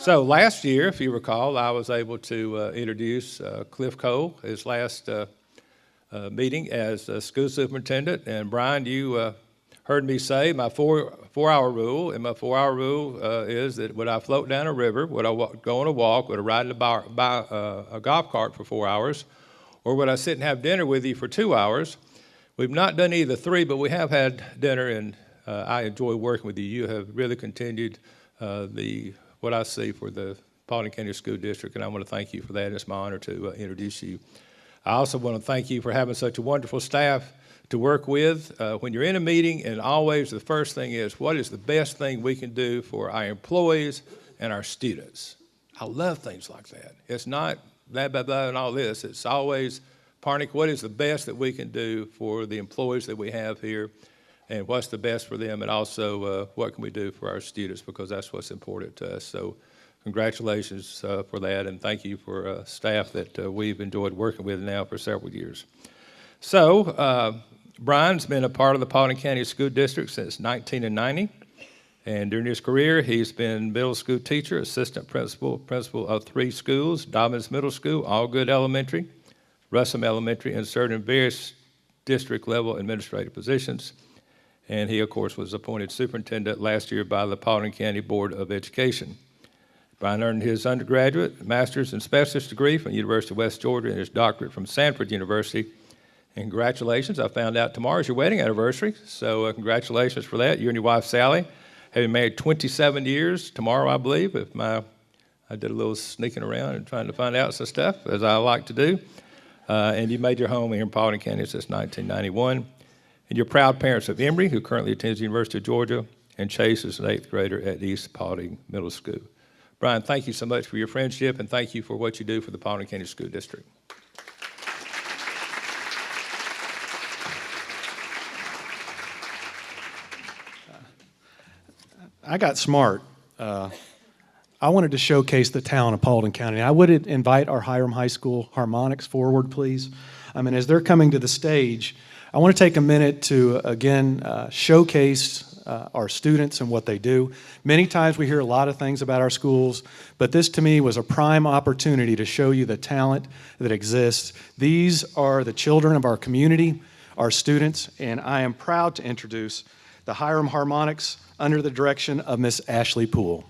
So last year, if you recall, I was able to introduce Cliff Cole, his last meeting as school superintendent. And Brian, you heard me say my four-hour rule, and my 4-hour rule is that would I float down a river, would I go on a walk, would I ride in a golf cart for 4 hours, or would I sit and have dinner with you for 2 hours? We've not done either three, but we have had dinner, and I enjoy working with you. You have really continued what I see for the Paulding County School District, and I want to thank you for that. It's my honor to introduce you. I also want to thank you for having such a wonderful staff to work with. When you're in a meeting, and always the first thing is, what is the best thing we can do for our employees and our students? I love things like that. It's not blah, blah, blah, and all this. It's always, Parnick, what is the best that we can do for the employees that we have here, and what's the best for them, and also what can we do for our students, because that's what's important to us. So congratulations for that, and thank you for staff that we've enjoyed working with now for several years. So Brian's been a part of the Paulding County School District since 1990, and during his career, he's been middle school teacher, assistant principal, principal of 3 schools, Dobbins Middle School, Allgood Elementary, Russell Elementary, and served in various district-level administrative positions. And he, of course, was appointed superintendent last year by the Paulding County Board of Education. Brian earned his undergraduate, master's, and specialist degree from the University of West Georgia and his doctorate from Sanford University. And congratulations, I found out tomorrow is your wedding anniversary, so congratulations for that. You and your wife, Sally, have been married 27 years tomorrow, I believe. I did a little sneaking around and trying to find out some stuff, as I like to do. And you made your home here in Paulding County since 1991. And you're proud parents of Emery, who currently attends the University of Georgia, and Chase is an 8th grader at East Paulding Middle School. Brian, thank you so much for your friendship, and thank you for what you do for the Paulding County School District. I got smart. I wanted to showcase the talent of Paulding County. I would invite our Hiram High School harmonics forward, please. I mean, as they're coming to the stage, I want to take a minute to, again, showcase our students and what they do. Many times we hear a lot of things about our schools, but this to me was a prime opportunity to show you the talent that exists. These are the children of our community, our students, and I am proud to introduce the Hiram Harmonics under the direction of Miss Ashley Poole.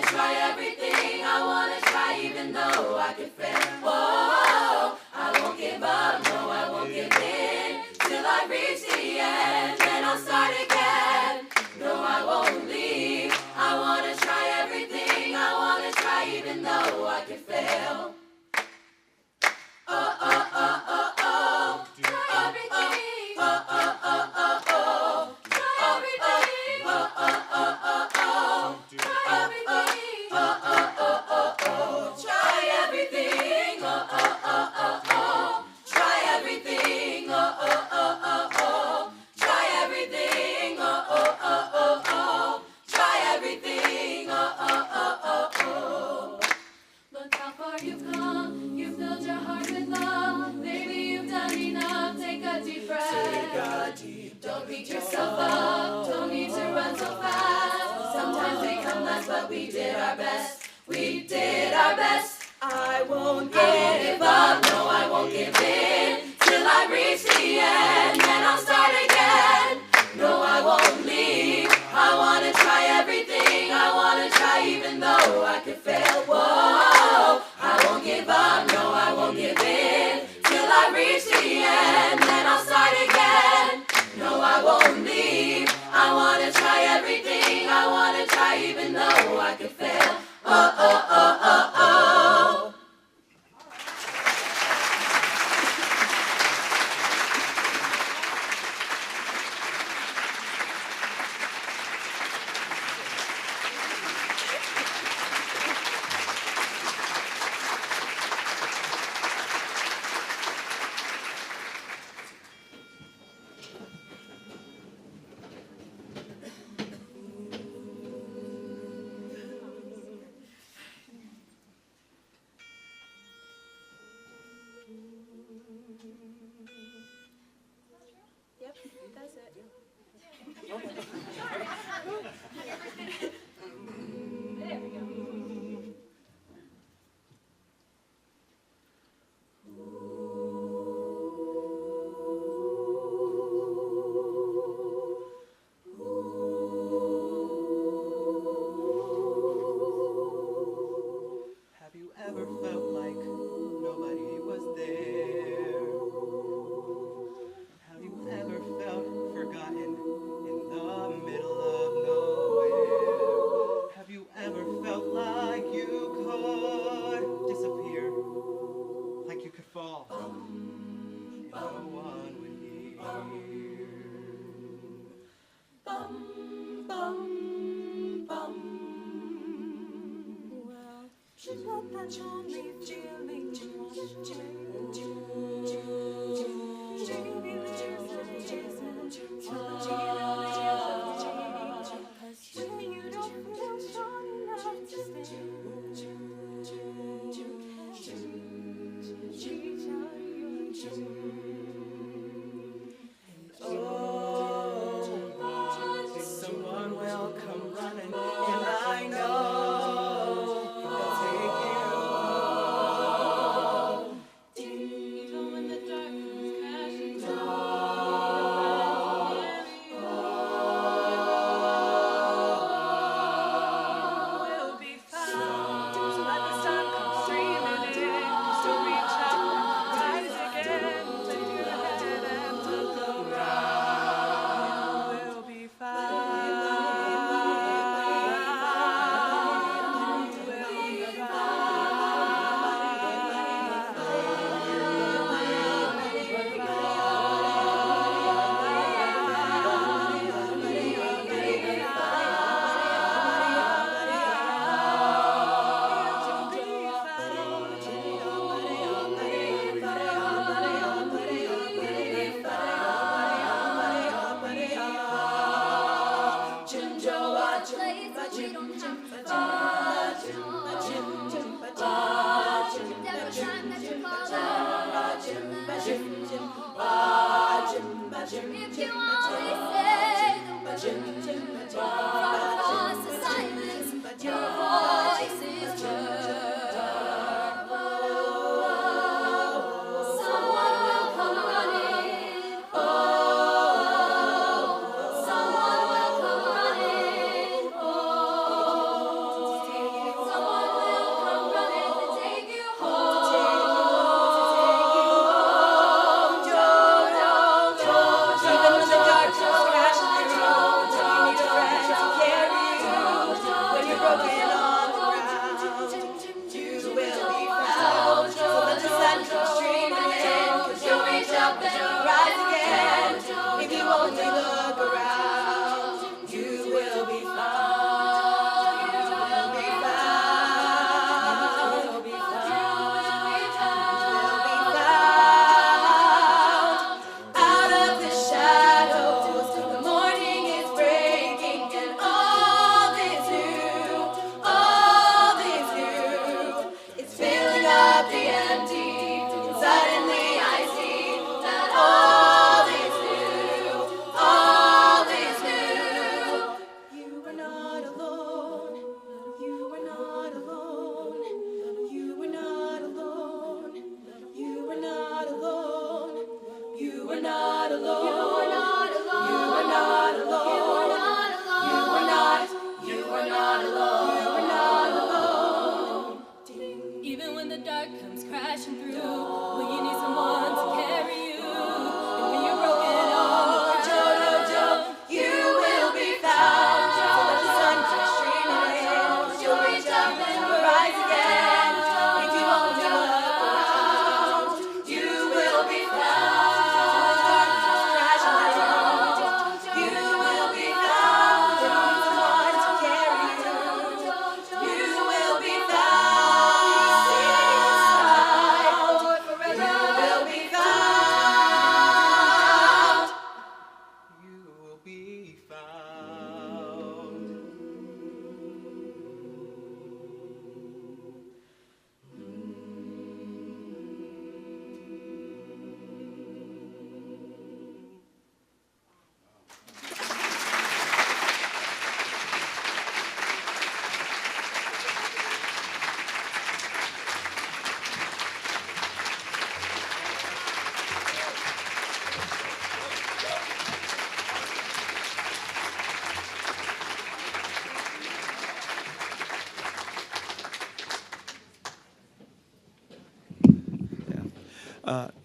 Try everything, I wanna try even though I could fail. Whoa, I Don't beat yourself up, don't need to run so fast. Sometimes we come last, but we did our best. We did our best. I won't give up, no, I won't give in. Till I reach the end, then I'll start again. No, I won't leave. I wanna try everything. I wanna try even though I could fail. Whoa, I won't give up, no, I won't give in. Till I reach the end, then I'll start again. No, I won't leave. I wanna try everything. I wanna try even though I could fail. Oh, oh, oh, oh, oh. Yep, that's it. There we go. Have you ever felt like nobody was there? Have you ever felt forgotten in the middle of nowhere? Have you ever felt like you could disappear? Like you could fall? And no one would hear. Bum, bum, bum. Well, she's not that only feeling to change. She believes that it isn't when you don't feel strong enough to stay. Reach out your Someone will come running, and I know they'll take care of. Even when the darkness crashes down, we'll be fine. So let the sun come streaming in. So reach out, rise again, take your head and look around. We'll be fine. If you only say the word from across the silence, your voice is heard. Someone will come running. Oh, someone will come running. Oh,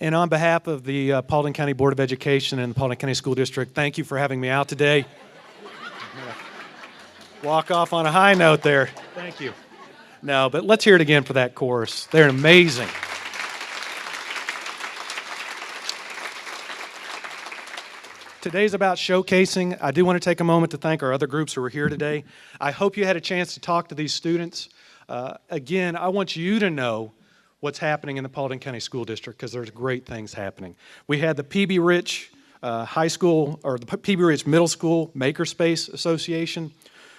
And on behalf of the Paulding County Board of Education and the Paulding County School District, thank you for having me out today. Walk off on a high note there. Thank you. No, but let's hear it again for that chorus. They're amazing. Today's about showcasing. I do want to take a moment to thank our other groups who are here today. I hope you had a chance to talk to these students. Again, I want you to know what's happening in the Paulding County School District because there's great things happening. We had the PB Rich High School, or the PB Rich Middle School Makerspace Association.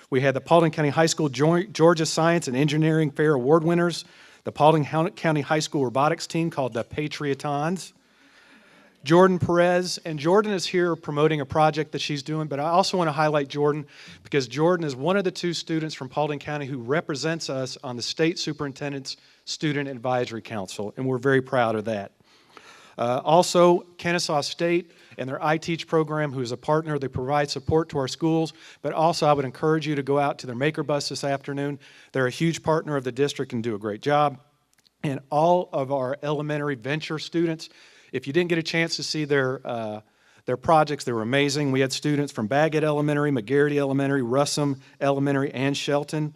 We had the Paulding County High School Georgia Science and Engineering Fair Award winners, the Paulding County High School robotics team called the Patriotons. Jordan Perez, and Jordan is here promoting a project that she's doing, but I also want to highlight Jordan because Jordan is one of the two students from Paulding County who represents us on the State Superintendent's Student Advisory Council, and we're very proud of that. Also, Kennesaw State and their iTeach program, who is a partner, they provide support to our schools, but also I would encourage you to go out to their Maker Bus this afternoon. They're a huge partner of the district and do a great job. And all of our elementary venture students, if you didn't get a chance to see their projects, they were amazing. We had students from Baggett Elementary, McGarrity Elementary, Russum Elementary, and Shelton.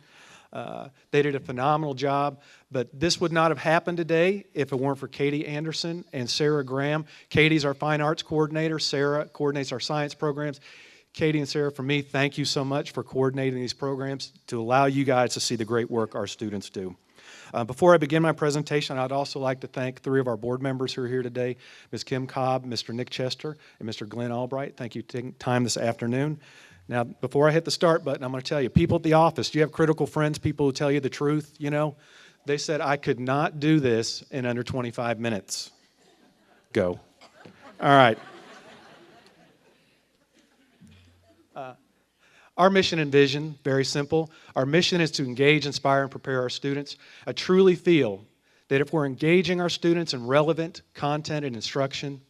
They did a phenomenal job, but this would not have happened today if it weren't for Katie Anderson and Sarah Graham. Katie's our fine arts coordinator. Sarah coordinates our science programs. Katie and Sarah, for me, thank you so much for coordinating these programs to allow you guys to see the great work our students do. Before I begin my presentation, I'd also like to thank three of our board members who are here today, Ms. Kim Cobb, Mr. Nick Chester, and Mr. Glenn Albright. Thank you for taking time this afternoon. Now, before I hit the start button, I'm going to tell you, people at the office, do you have critical friends, people who tell you the truth? You know, they said, I could not do this in under 25 minutes. Go. All right. Our mission and vision, very simple. Our mission is to engage, inspire, and prepare our students. I truly feel that if we're engaging our students in relevant content and instruction,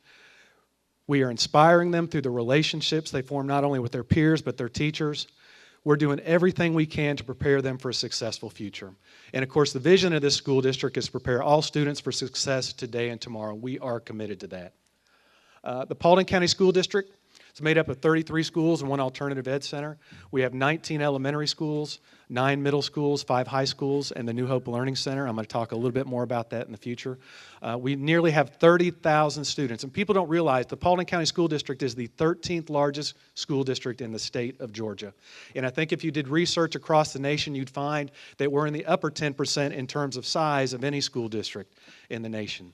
we are inspiring them through the relationships they form not only with their peers, but their teachers. We're doing everything we can to prepare them for a successful future. And of course, the vision of this school district is to prepare all students for success today and tomorrow. We are committed to that. The Paulding County School District, it's made up of 33 schools and one alternative ed center. We have 19 elementary schools, 9 middle schools, 5 high schools, and the New Hope Learning Center. I'm going to talk a little bit more about that in the future. We nearly have 30,000 students, and people don't realize the Paulding County School District is the 13th largest school district in the state of Georgia. And I think if you did research across the nation, you'd find that we're in the upper 10% in terms of size of any school district in the nation.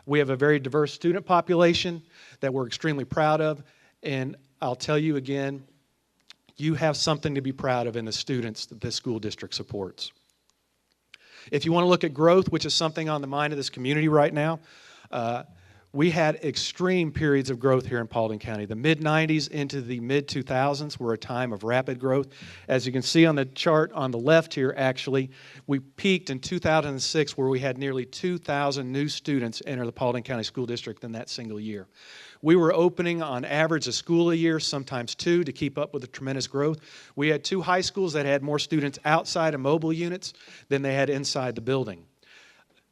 We have a very diverse student population that we're extremely proud of. And I'll tell you again, you have something to be proud of in the students that this school district supports. If you want to look at growth, which is something on the mind of this community right now, we had extreme periods of growth here in Paulding County. The mid-90s into the mid-2000s were a time of rapid growth. As you can see on the chart on the left here, actually, we peaked in 2006 where we had nearly 2,000 new students enter the Paulding County School District in that single year. We were opening on average a school a year, sometimes 2, to keep up with the tremendous growth. We had 2 high schools that had more students outside of mobile units than they had inside the building.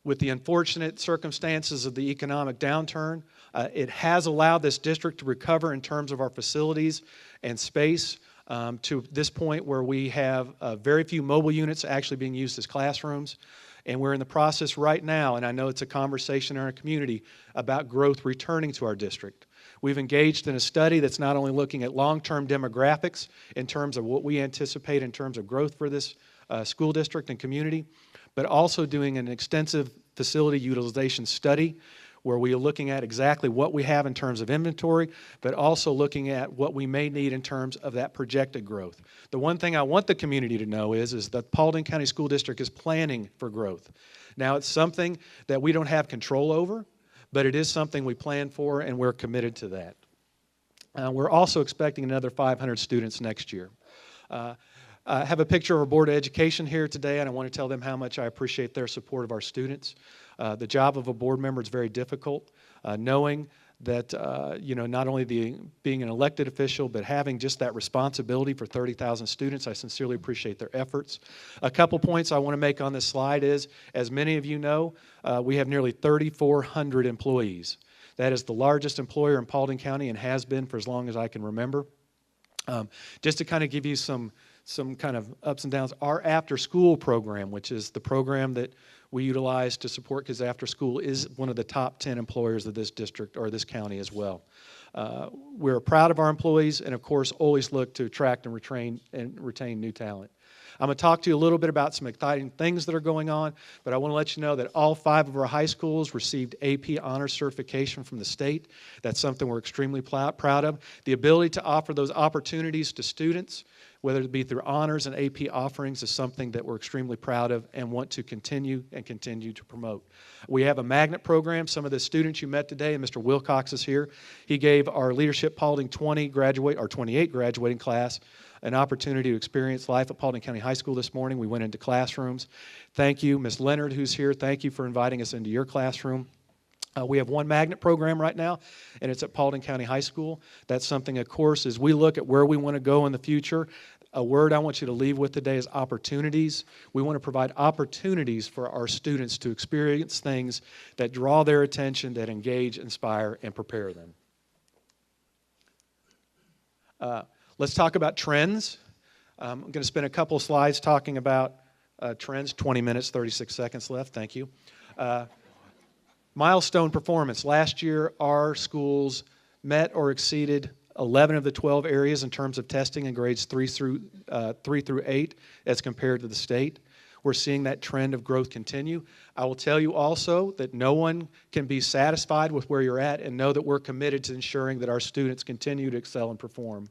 With the unfortunate circumstances of the economic downturn, it has allowed this district to recover in terms of our facilities and space to this point where we have very few mobile units actually being used as classrooms. And we're in the process right now, and I know it's a conversation in our community, about growth returning to our district. We've engaged in a study that's not only looking at long-term demographics in terms of what we anticipate in terms of growth for this school district and community, but also doing an extensive facility utilization study where we are looking at exactly what we have in terms of inventory, but also looking at what we may need in terms of that projected growth. The one thing I want the community to know is that Paulding County School District is planning for growth. Now, it's something that we don't have control over, but it is something we plan for, and we're committed to that. We're also expecting another 500 students next year. I have a picture of our Board of Education here today, and I want to tell them how much I appreciate their support of our students. The job of a board member is very difficult, knowing that not only being an elected official, but having just that responsibility for 30,000 students. I sincerely appreciate their efforts. A couple points I want to make on this slide is, as many of you know, we have nearly 3,400 employees. That is the largest employer in Paulding County and has been for as long as I can remember. Just to kind of give you some kind of ups and downs, our after-school program, which is the program that we utilize to support kids after school, is one of the top 10 employers of this district or this county as well. We're proud of our employees and, of course, always look to attract and retain new talent. I'm going to talk to you a little bit about some exciting things that are going on, but I want to let you know that all 5 of our high schools received AP Honor Certification from the state. That's something we're extremely proud of. The ability to offer those opportunities to students, whether it be through honors and AP offerings, is something that we're extremely proud of and want to continue to promote. We have a magnet program. Some of the students you met today, and Mr. Wilcox is here, he gave our Leadership Paulding 28 graduating class an opportunity to experience life at Paulding County High School this morning. We went into classrooms. Thank you, Ms. Leonard, who's here. Thank you for inviting us into your classroom. We have one magnet program right now, and it's at Paulding County High School. That's something, of course, as we look at where we want to go in the future, a word I want you to leave with today is opportunities. We want to provide opportunities for our students to experience things that draw their attention, that engage, inspire, and prepare them. Let's talk about trends. I'm going to spend a couple of slides talking about trends. 20 minutes, 36 seconds left. Thank you. Milestone Performance. Last year, our schools met or exceeded 11 of the 12 areas in terms of testing in grades 3 through 8 as compared to the state. We're seeing that trend of growth continue. I will tell you also that no one can be satisfied with where you're at, and know that we're committed to ensuring that our students continue to excel and perform.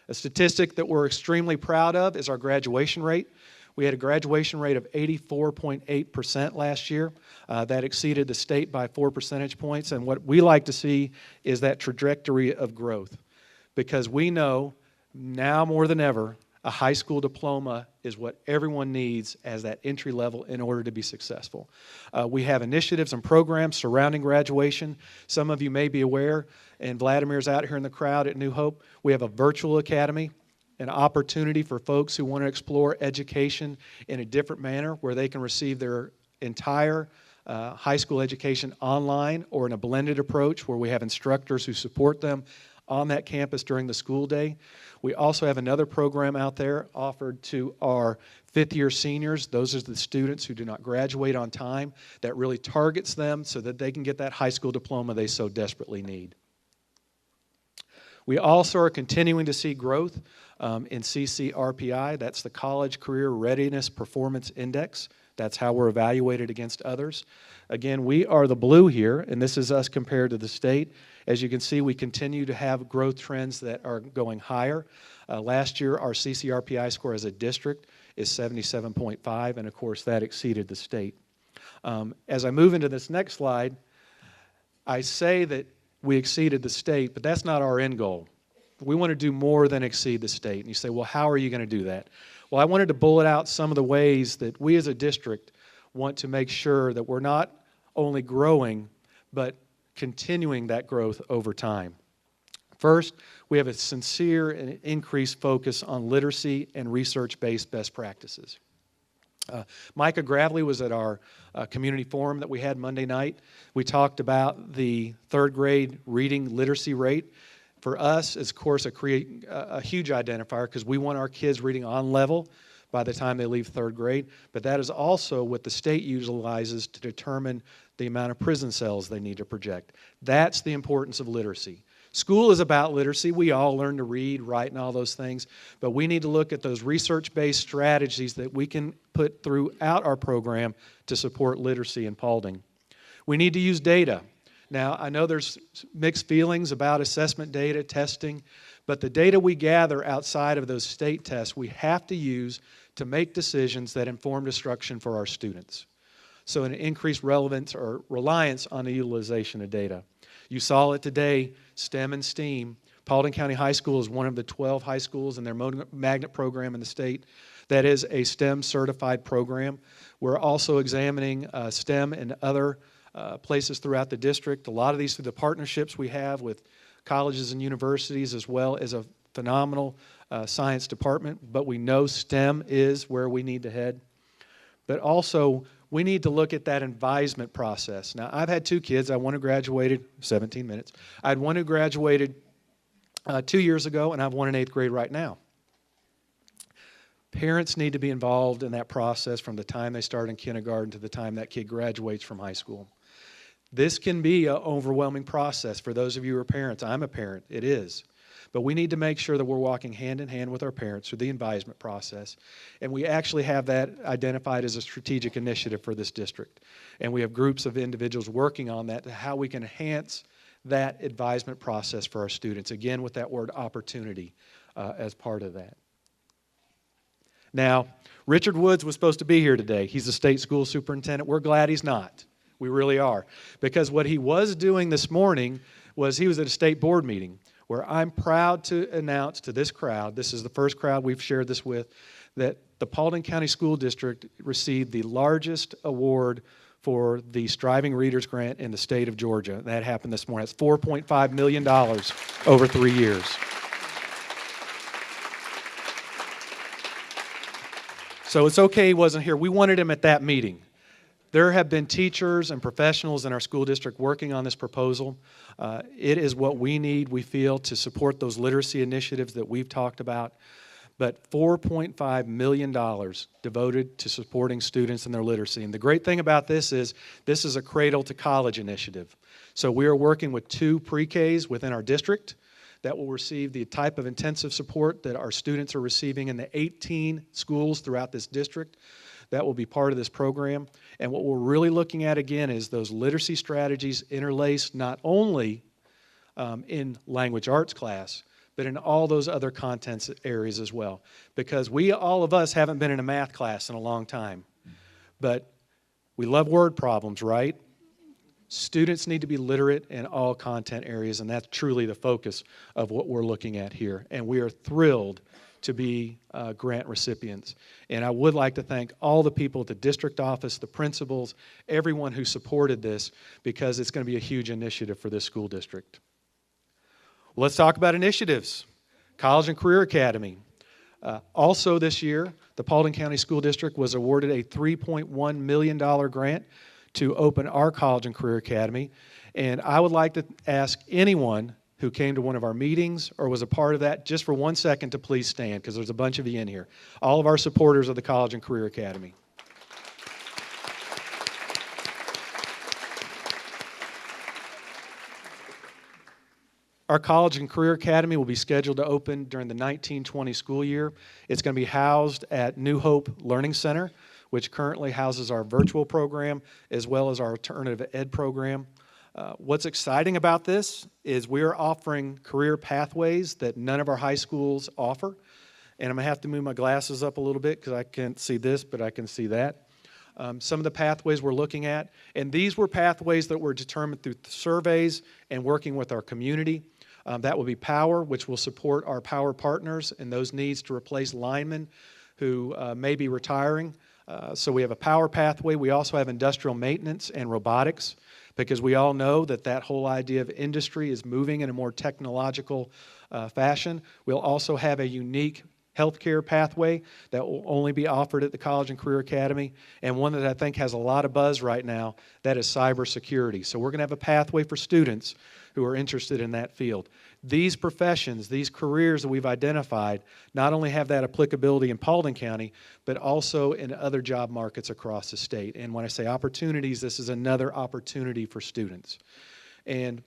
A statistic that we're extremely proud of is our graduation rate. We had a graduation rate of 84.8% last year. That exceeded the state by 4 percentage points. And what we like to see is that trajectory of growth, because we know now more than ever, a high school diploma is what everyone needs as that entry level in order to be successful. We have initiatives and programs surrounding graduation. Some of you may be aware, and Vladimir's out here in the crowd at New Hope, we have a virtual academy, an opportunity for folks who want to explore education in a different manner, where they can receive their entire high school education online or in a blended approach where we have instructors who support them on that campus during the school day. We also have another program out there offered to our fifth-year seniors. Those are the students who do not graduate on time, that really targets them so that they can get that high school diploma they so desperately need. We also are continuing to see growth in CCRPI. That's the College Career Readiness Performance Index. That's how we're evaluated against others. Again, we are the blue here, and this is us compared to the state. As you can see, we continue to have growth trends that are going higher. Last year, our CCRPI score as a district is 77.5, and of course, that exceeded the state. As I move into this next slide, I say that we exceeded the state, but that's not our end goal. We want to do more than exceed the state. And you say, well, how are you going to do that? Well, I wanted to bullet out some of the ways that we as a district want to make sure that we're not only growing, but continuing that growth over time. First, we have a sincere and increased focus on literacy and research-based best practices. Micah Gravely was at our community forum that we had Monday night. We talked about the third grade reading literacy rate. For us, it's, of course, a huge identifier, because we want our kids reading on level by the time they leave third grade. But that is also what the state utilizes to determine the amount of prison cells they need to project. That's the importance of literacy. School is about literacy. We all learn to read, write, and all those things. But we need to look at those research-based strategies that we can put throughout our program to support literacy in Paulding. We need to use data. Now, I know there's mixed feelings about assessment data, testing, but the data we gather outside of those state tests, we have to use to make decisions that inform instruction for our students. So an increased relevance or reliance on the utilization of data. You saw it today, STEM and STEAM. Paulding County High School is one of the 12 high schools in their magnet program in the state that is a STEM certified program. We're also examining STEM and other places throughout the district. A lot of these through the partnerships we have with colleges and universities, as well as a phenomenal science department. But we know STEM is where we need to head. But also, we need to look at that advisement process. Now, I've had two kids. I had one who graduated 17 minutes. I had one who graduated 2 years ago, and I have one in 8th grade right now. Parents need to be involved in that process from the time they start in kindergarten to the time that kid graduates from high school. This can be an overwhelming process for those of you who are parents. I'm a parent. It is. But we need to make sure that we're walking hand in hand with our parents through the advisement process. And we actually have that identified as a strategic initiative for this district. And we have groups of individuals working on that, how we can enhance that advisement process for our students. Again, with that word opportunity as part of that. Now, Richard Woods was supposed to be here today. He's the state school superintendent. We're glad he's not. We really are. Because what he was doing this morning was he was at a state board meeting where I'm proud to announce to this crowd, this is the first crowd we've shared this with, that the Paulding County School District received the largest award for the Striving Readers Grant in the state of Georgia. That happened this morning. It's $4.5 million over 3 years. So it's okay he wasn't here. We wanted him at that meeting. There have been teachers and professionals in our school district working on this proposal. It is what we need, we feel, to support those literacy initiatives that we've talked about. But $4.5 million devoted to supporting students in their literacy. And the great thing about this is a cradle to college initiative. So we are working with 2 pre-Ks within our district that will receive the type of intensive support that our students are receiving in the 18 schools throughout this district. That will be part of this program. And what we're really looking at, again, is those literacy strategies interlaced not only in language arts class, but in all those other contents areas as well. Because all of us haven't been in a math class in a long time. But we love word problems, right? Students need to be literate in all content areas, and that's truly the focus of what we're looking at here. And we are thrilled to be grant recipients. And I would like to thank all the people at the district office, the principals, everyone who supported this, because it's going to be a huge initiative for this school district. Well, let's talk about initiatives. College and Career Academy. Also this year, the Paulding County School District was awarded a $3.1 million grant to open our College and Career Academy. And I would like to ask anyone who came to one of our meetings or was a part of that, just for 1 second to please stand, because there's a bunch of you in here. All of our supporters of the College and Career Academy. Our College and Career Academy will be scheduled to open during the 1920 school year. It's going to be housed at New Hope Learning Center, which currently houses our virtual program as well as our alternative ed program. What's exciting about this is we are offering career pathways that none of our high schools offer. And I'm going to have to move my glasses up a little bit because I can't see this, but I can see that. Some of the pathways we're looking at, and these were pathways that were determined through surveys and working with our community. That will be Power, which will support our Power partners and those needs to replace linemen who may be retiring. So we have a Power pathway. We also have industrial maintenance and robotics, because we all know that that whole idea of industry is moving in a more technological fashion. We'll also have a unique healthcare pathway that will only be offered at the College and Career Academy, and one that I think has a lot of buzz right now, that is cybersecurity. So we're going to have a pathway for students who are interested in that field. These professions, these careers that we've identified, not only have that applicability in Paulding County, but also in other job markets across the state. And when I say opportunities, this is another opportunity for students. And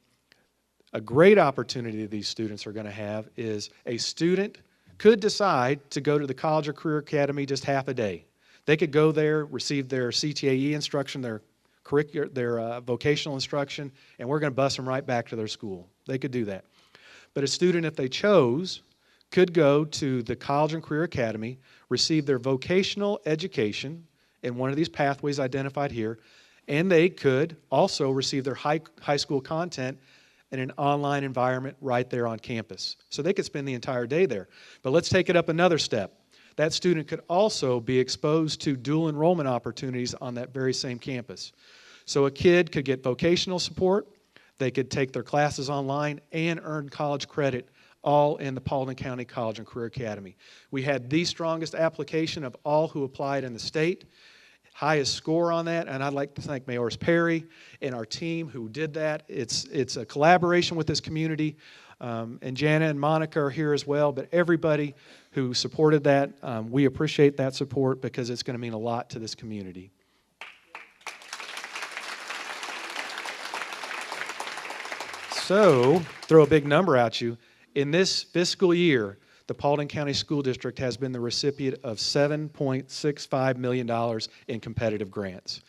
a great opportunity that these students are going to have is a student could decide to go to the College or Career Academy just half a day. They could go there, receive their CTAE instruction, their vocational instruction, and we're going to bus them right back to their school. They could do that. But a student, if they chose, could go to the College and Career Academy, receive their vocational education in one of these pathways identified here, and they could also receive their high school content in an online environment right there on campus. So they could spend the entire day there. But let's take it up another step. That student could also be exposed to dual enrollment opportunities on that very same campus. So a kid could get vocational support, they could take their classes online, and earn college credit, all in the Paulding County College and Career Academy. We had the strongest application of all who applied in the state, highest score on that, and I'd like to thank Mayors Perry and our team who did that. It's a collaboration with this community, and Jana and Monica are here as well, but everybody who supported that, we appreciate that support because it's going to mean a lot to this community. So, throw a big number at you. In this fiscal year, the Paulding County School District has been the recipient of $7.65 million in competitive grants.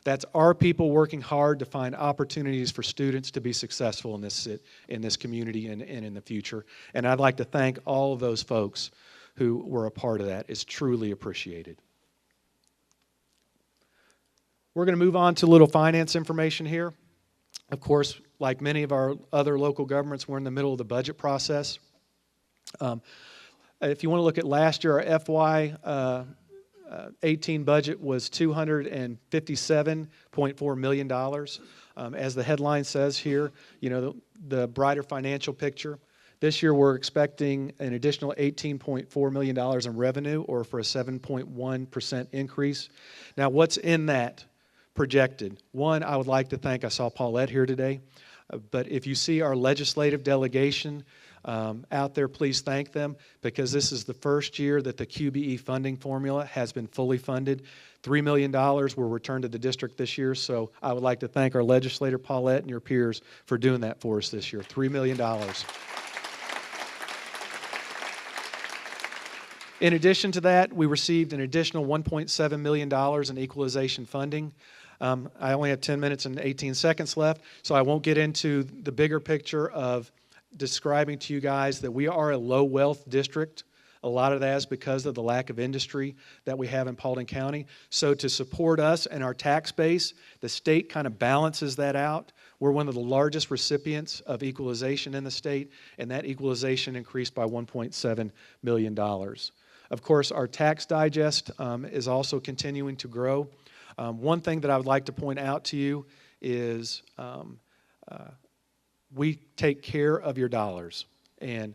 That's our people working hard to find opportunities for students to be successful in this community and in the future. And I'd like to thank all of those folks who were a part of that. It's truly appreciated. We're going to move on to a little finance information here. Of course, like many of our other local governments, we're in the middle of the budget process. If you want to look at last year, our FY 18 budget was $257.4 million. As the headline says here, you know, the brighter financial picture. This year we're expecting an additional $18.4 million in revenue, or for a 7.1% increase. Now, what's in that projected? One, I would like to thank, I saw Paulette here today, but if you see our legislative delegation out there, please thank them, because this is the first year that the QBE funding formula has been fully funded. $3 million were returned to the district this year, so I would like to thank our legislator, Paulette, and your peers for doing that for us this year. $3 million. In addition to that, we received an additional $1.7 million in equalization funding. I only have 10 minutes and 18 seconds left, so I won't get into the bigger picture of describing to you guys that we are a low wealth district. A lot of that is because of the lack of industry that we have in Paulding County. So to support us and our tax base, the state kind of balances that out. We're one of the largest recipients of equalization in the state, and that equalization increased by $1.7 million. Of course, our tax digest is also continuing to grow. One thing that I would like to point out to you is we take care of your dollars. And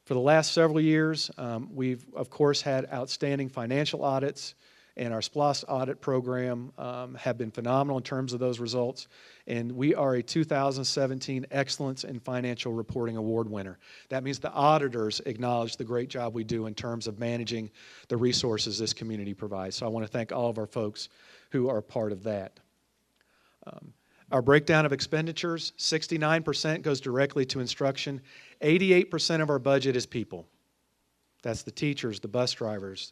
for the last several years, we've, of course, had outstanding financial audits, and our SPLOST audit program have been phenomenal in terms of those results. And we are a 2017 Excellence in Financial Reporting Award winner. That means the auditors acknowledge the great job we do in terms of managing the resources this community provides. So I want to thank all of our folks who are part of that. Our breakdown of expenditures, 69% goes directly to instruction. 88% of our budget is people. That's the teachers, the bus drivers,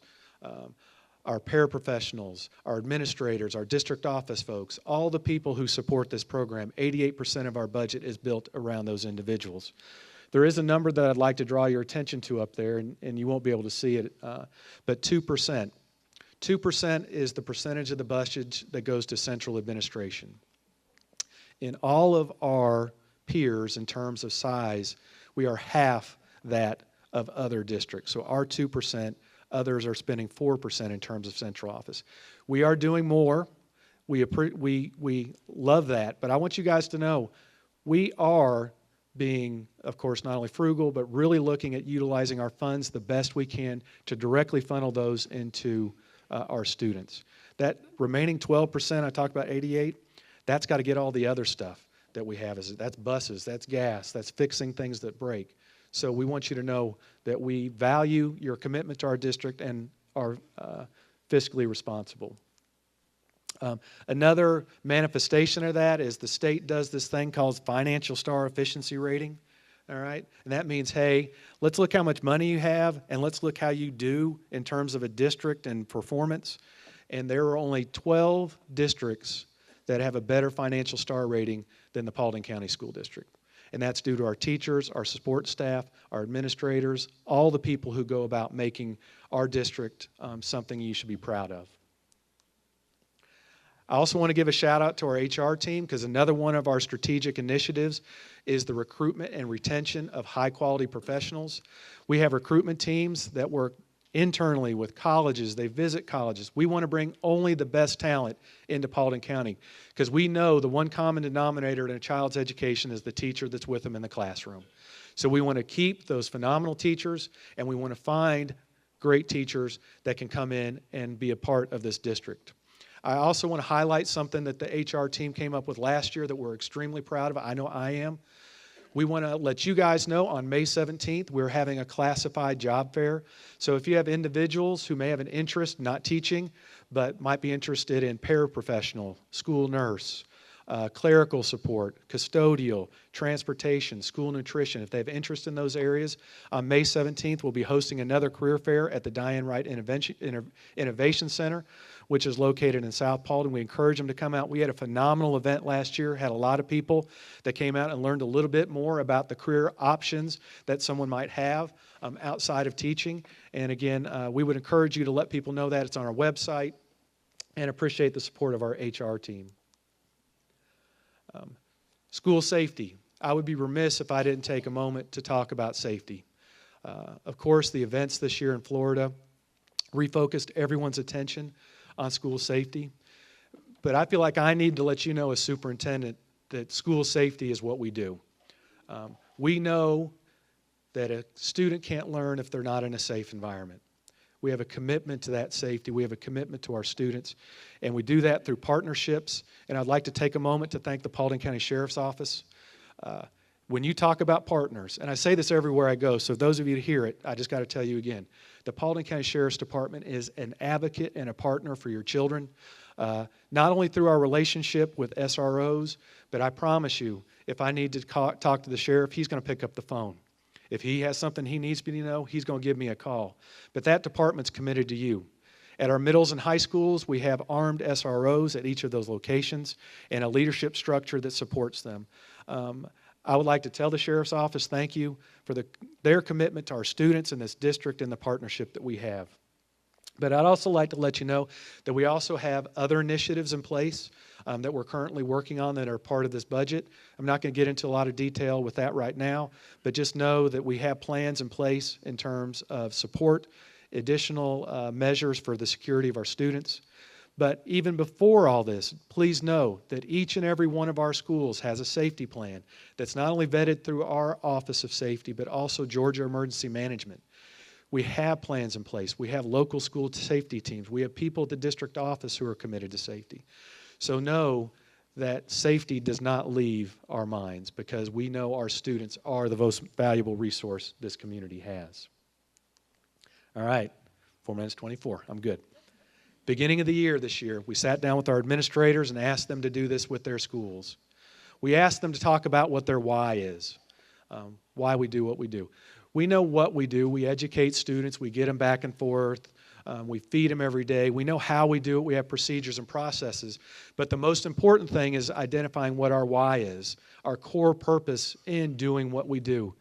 our paraprofessionals, our administrators, our district office folks, all the people who support this program. 88% of our budget is built around those individuals. There is a number that I'd like to draw your attention to up there, and you won't be able to see it, but 2%. 2% is the percentage of the budget that goes to central administration. In all of our peers, in terms of size, we are half that of other districts. So our 2%, others are spending 4% in terms of central office. We are doing more. We love that. But I want you guys to know we are being, of course, not only frugal, but really looking at utilizing our funds the best we can to directly funnel those into our students. That remaining 12%, I talked about 88, that's got to get all the other stuff that we have. That's buses, that's gas, that's fixing things that break. So we want you to know that we value your commitment to our district and are fiscally responsible. Another manifestation of that is the state does this thing called Financial Star Efficiency Rating. All right? And that means, hey, let's look how much money you have, and let's look how you do in terms of a district and performance. And there are only 12 districts that have a better financial star rating than the Paulding County School District. And that's due to our teachers, our support staff, our administrators, all the people who go about making our district something you should be proud of. I also want to give a shout out to our HR team, because another one of our strategic initiatives is the recruitment and retention of high quality professionals. We have recruitment teams that work internally with colleges. They visit colleges. We want to bring only the best talent into Paulding County because we know the one common denominator in a child's education is the teacher that's with them in the classroom. So we want to keep those phenomenal teachers, and we want to find great teachers that can come in and be a part of this district. I also want to highlight something that the HR team came up with last year that we're extremely proud of. I know I am. We want to let you guys know on May 17th, we're having a classified job fair. So if you have individuals who may have an interest, not teaching, but might be interested in paraprofessional, school nurse, clerical support, custodial, transportation, school nutrition, if they have interest in those areas, on May 17th, we'll be hosting another career fair at the Diane Wright Innovation Center, which is located in South Paulding. We encourage them to come out. We had a phenomenal event last year, had a lot of people that came out and learned a little bit more about the career options that someone might have outside of teaching. And again, we would encourage you to let people know that. It's on our website, and appreciate the support of our HR team. School safety. I would be remiss if I didn't take a moment to talk about safety. Of course, the events this year in Florida refocused everyone's attention on school safety. But I feel like I need to let you know as superintendent that school safety is what we do. We know that a student can't learn if they're not in a safe environment. We have a commitment to that safety. We have a commitment to our students. And we do that through partnerships. And I'd like to take a moment to thank the Paulding County Sheriff's Office. When you talk about partners, and I say this everywhere I go, so those of you who hear it, I just got to tell you again, the Paulding County Sheriff's Department is an advocate and a partner for your children, not only through our relationship with SROs, but I promise you, if I need to talk to the sheriff, he's going to pick up the phone. If he has something he needs me to know, he's going to give me a call. But that department's committed to you. At our middles and high schools, we have armed SROs at each of those locations and a leadership structure that supports them. I would like to tell the Sheriff's Office thank you for their commitment to our students in this district and the partnership that we have. But I'd also like to let you know that we also have other initiatives in place that we're currently working on that are part of this budget. I'm not going to get into a lot of detail with that right now, but just know that we have plans in place in terms of support, additional measures for the security of our students. But even before all this, please know that each and every one of our schools has a safety plan that's not only vetted through our Office of Safety, but also Georgia Emergency Management. We have plans in place. We have local school safety teams. We have people at the district office who are committed to safety. So know that safety does not leave our minds because we know our students are the most valuable resource this community has. All right, 4 minutes 24, I'm good. Beginning of the year this year, we sat down with our administrators and asked them to do this with their schools. We asked them to talk about what their why is, why we do what we do. We know what we do. We educate students. We get them back and forth. We feed them every day. We know how we do it. We have procedures and processes. But the most important thing is identifying what our why is, our core purpose in doing what we do.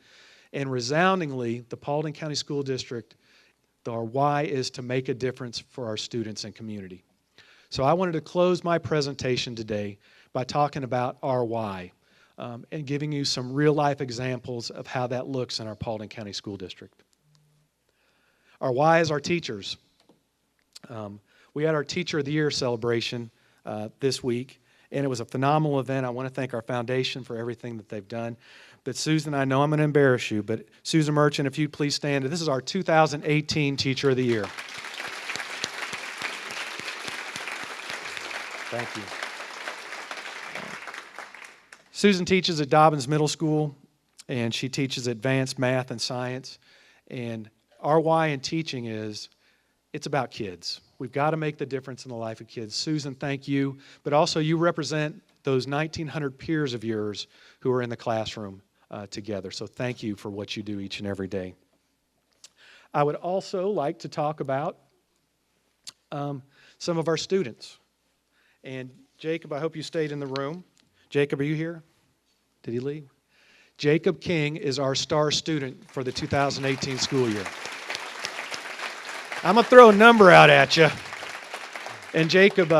And resoundingly, the Paulding County School District, our why is to make a difference for our students and community. So I wanted to close my presentation today by talking about our why and giving you some real-life examples of how that looks in our Paulding County School District. Our why is our teachers. We had our Teacher of the Year celebration this week, and it was a phenomenal event. I want to thank our foundation for everything that they've done. But Susan, I know I'm going to embarrass you, but Susan Merchant, if you'd please stand. This is our 2018 Teacher of the Year. Thank you. Susan teaches at Dobbins Middle School, and she teaches advanced math and science. And our why in teaching is it's about kids. We've got to make the difference in the life of kids. Susan, thank you. But also you represent those 1,900 peers of yours who are in the classroom together. So thank you for what you do each and every day. I would also like to talk about some of our students. And Jacob, I hope you stayed in the room. Jacob, are you here? Did he leave? Jacob King is our star student for the 2018 school year. I'm going to throw a number out at you. And Jacob,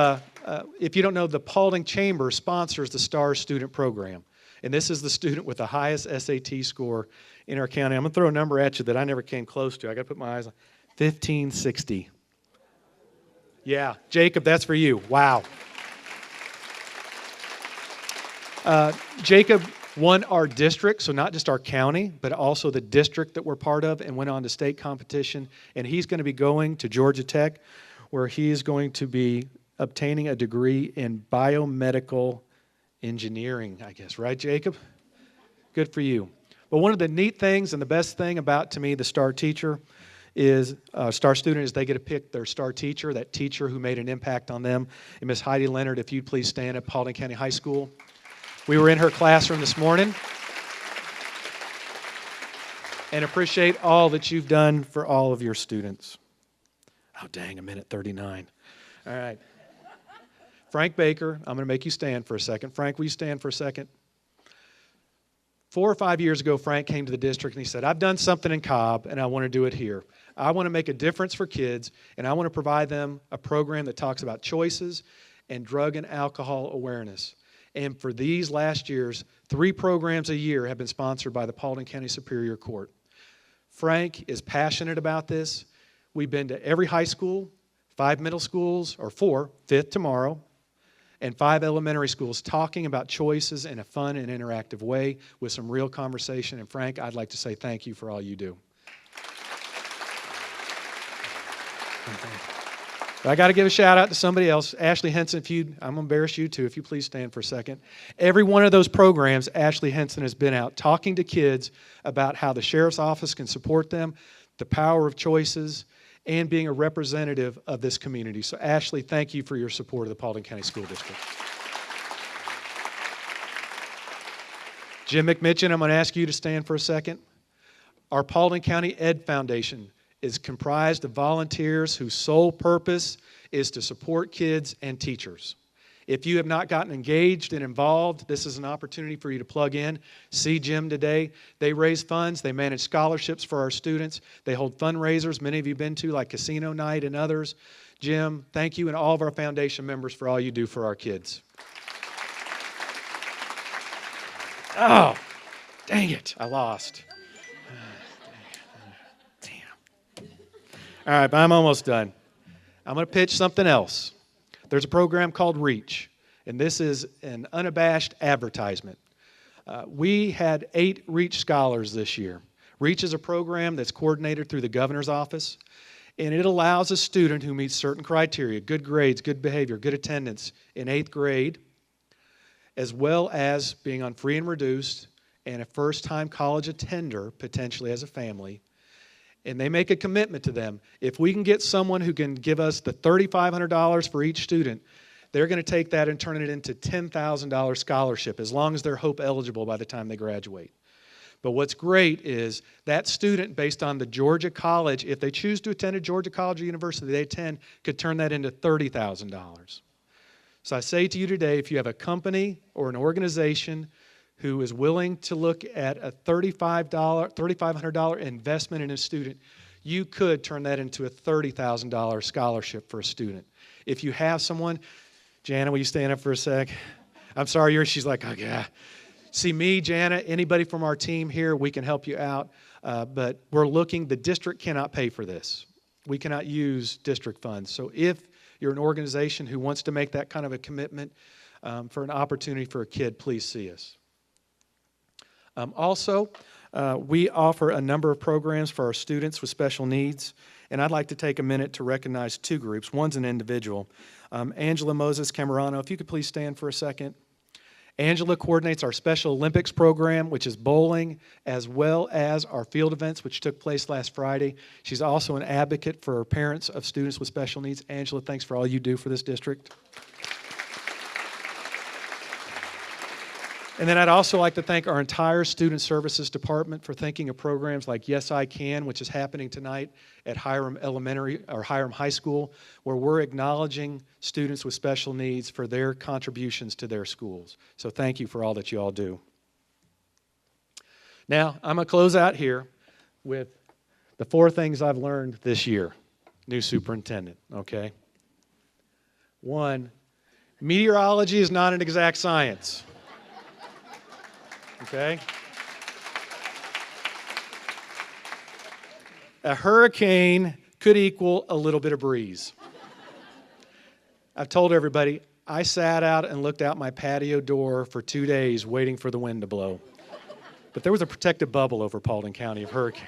if you don't know, the Paulding Chamber sponsors the STAR student program. And this is the student with the highest SAT score in our county. I'm going to throw a number at you that I never came close to. I got to put my eyes on 1560. Yeah, Jacob, that's for you. Wow. Jacob won our district, so not just our county, but also the district that we're part of, and went on to state competition. And he's going to be going to Georgia Tech, where he's going to be obtaining a degree in biomedical engineering, I guess. Right, Jacob? Good for you. But one of the neat things and the best thing about, to me, the STAR teacher is, STAR student, is they get to pick their STAR teacher, that teacher who made an impact on them. And Miss Heidi Leonard, if you'd please stand at Paulding County High School. We were in her classroom this morning and appreciate all that you've done for all of your students. Oh, dang, a minute 39. All right. Frank Baker, I'm going to make you stand for a second. Frank, will you stand for a second? 4 or 5 years ago, Frank came to the district and he said, I've done something in Cobb and I want to do it here. I want to make a difference for kids and I want to provide them a program that talks about choices and drug and alcohol awareness. And for these last years, 3 programs a year have been sponsored by the Paulding County Superior Court. Frank is passionate about this. We've been to every high school, 5 middle schools, or 4, 5th tomorrow, and 5 elementary schools talking about choices in a fun and interactive way with some real conversation. And Frank, I'd like to say thank you for all you do. But I got to give a shout out to somebody else. Ashley Henson, I'm going to embarrass you too, if you please stand for a second. Every one of those programs, Ashley Henson has been out talking to kids about how the sheriff's office can support them, the power of choices, and being a representative of this community. So Ashley, thank you for your support of the Paulding County School District. Jim McMitchin, I'm going to ask you to stand for a second. Our Paulding County Ed Foundation is comprised of volunteers whose sole purpose is to support kids and teachers. If you have not gotten engaged and involved, this is an opportunity for you to plug in. See Jim today. They raise funds. They manage scholarships for our students. They hold fundraisers, many of you have been to, like Casino Night and others. Jim, thank you, and all of our foundation members for all you do for our kids. Oh, dang it, I lost. All right, but I'm almost done. I'm going to pitch something else. There's a program called REACH, and this is an unabashed advertisement. We had 8 REACH scholars this year. REACH is a program that's coordinated through the governor's office, and it allows a student who meets certain criteria, good grades, good behavior, good attendance in 8th grade, as well as being on free and reduced, and a first-time college attender, potentially as a family. And they make a commitment to them. If we can get someone who can give us the $3,500 for each student, they're going to take that and turn it into $10,000 scholarship, as long as they're HOPE eligible by the time they graduate. But what's great is that student, based on the Georgia college, if they choose to attend a Georgia college or university they attend, could turn that into $30,000. So I say to you today, if you have a company or an organization who is willing to look at a $3,500 investment in a student, you could turn that into a $30,000 scholarship for a student. If you have someone, Jana, will you stand up for a sec? I'm sorry, she's like, oh yeah. See me, Jana, anybody from our team here, we can help you out. But we're looking, the district cannot pay for this. We cannot use district funds. So if you're an organization who wants to make that kind of a commitment for an opportunity for a kid, please see us. Also, we offer a number of programs for our students with special needs, and I'd like to take a minute to recognize 2 groups. One's an individual. Angela Moses Camerano, if you could please stand for a second. Angela coordinates our Special Olympics program, which is bowling, as well as our field events, which took place last Friday. She's also an advocate for parents of students with special needs. Angela, thanks for all you do for this district. And then I'd also like to thank our entire Student Services Department for thinking of programs like Yes, I Can, which is happening tonight at Hiram Elementary or Hiram High School, where we're acknowledging students with special needs for their contributions to their schools. So thank you for all that you all do. Now, I'm going to close out here with the 4 things I've learned this year. New superintendent, okay? 1, meteorology is not an exact science. Okay? A hurricane could equal a little bit of breeze. I've told everybody, I sat out and looked out my patio door for 2 days waiting for the wind to blow. But there was a protective bubble over Paulding County of hurricane.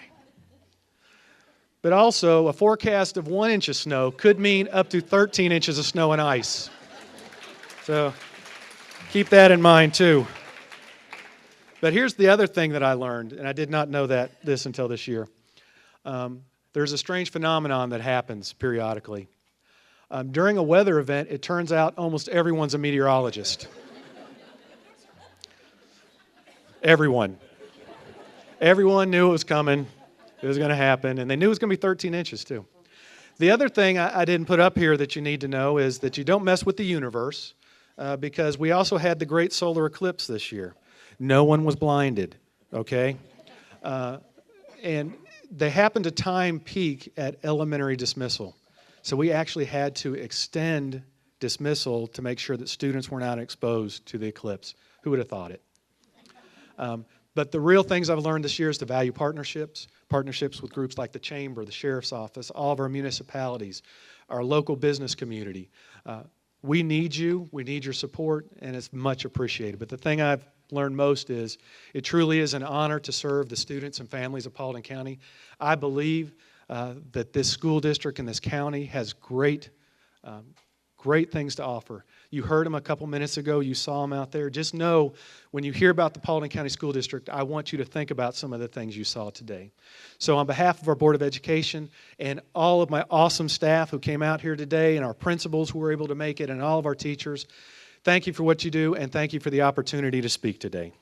But also, a forecast of 1 inch of snow could mean up to 13 inches of snow and ice. So keep that in mind too. But here's the other thing that I learned, and I did not know this until this year. There's a strange phenomenon that happens periodically. During a weather event, it turns out almost everyone's a meteorologist. Everyone. Everyone knew it was coming, it was going to happen, and they knew it was going to be 13 inches too. The other thing I didn't put up here that you need to know is that you don't mess with the universe, because we also had the great solar eclipse this year. No one was blinded, okay? And they happened to time peak at elementary dismissal. So we actually had to extend dismissal to make sure that students were not exposed to the eclipse. Who would have thought it? But the real things I've learned this year is to value partnerships with groups like the Chamber, the Sheriff's Office, all of our municipalities, our local business community. We need you, we need your support, and it's much appreciated. But the thing I've learned most is it truly is an honor to serve the students and families of Paulding County. I believe that this school district and this county has great things to offer. You heard them a couple minutes ago. You saw them out there. Just know when you hear about the Paulding County School District, I want you to think about some of the things you saw today. So on behalf of our Board of Education and all of my awesome staff who came out here today and our principals who were able to make it and all of our teachers, thank you for what you do and thank you for the opportunity to speak today.